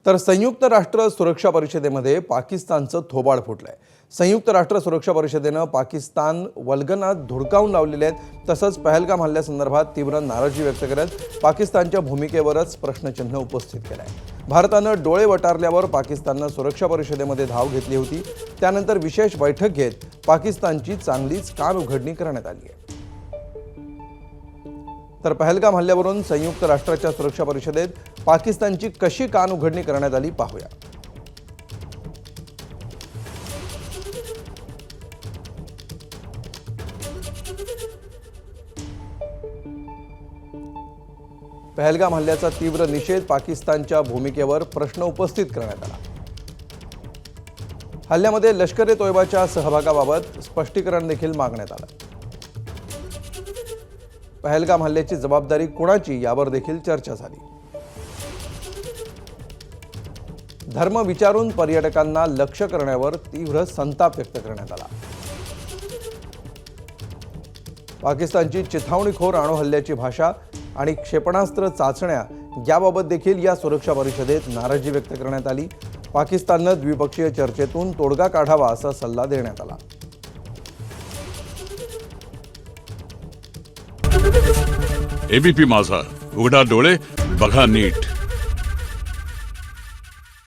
तर संयुक्त राष्ट्र सुरक्षा परिषदेमध्ये पाकिस्तानचं थोबाड फुटलंय। संयुक्त राष्ट्र सुरक्षा परिषदेनं पाकिस्तान वल्गनात धुडकावून लावलेले आहेत। तसंच पहलगाम हल्ल्यासंदर्भात तीव्र नाराजी व्यक्त करत पाकिस्तानच्या भूमिकेवरच प्रश्नचिन्ह उपस्थित केलंय। भारतानं डोळे वटारल्यावर पाकिस्ताननं सुरक्षा परिषदेमध्ये धाव घेतली होती। त्यानंतर विशेष बैठक घेत पाकिस्तानची चांगलीच कान उघडणी करण्यात आली आहे। तर पहलगाम हल्ल्यावरून संयुक्त राष्ट्राच्या सुरक्षा परिषदेत पाकिस्तानची कशी कान उघडणी करण्यात आली पाहूया। पहलगाम हल्ल्याचा तीव्र निषेध पाकिस्तानच्या भूमिकेवर प्रश्न उपस्थित करण्यात आला। हल्ल्यामध्ये लष्कर-ए-तोयबाच्या सहभागाबाबत स्पष्टीकरण देखील मागण्यात आलं। पहलगाम हल्ल्याची जबाबदारी कोणाची यावर देखील चर्चा झाली। धर्म विचारून पर्यटकांना लक्ष्य करण्यावर तीव्र संताप व्यक्त करण्यात आला। पाकिस्तानची चिथावणीखोर अणु हल्ल्याची भाषा आणि क्षेपणास्त्र चाचण्या याबाबत देखील या सुरक्षा परिषदेत नाराजी व्यक्त करण्यात आली। पाकिस्ताननं द्विपक्षीय चर्चेतून तोडगा काढावा असा सल्ला देण्यात आला। एबीपी माझा, उघडा डोळे बघा नीट।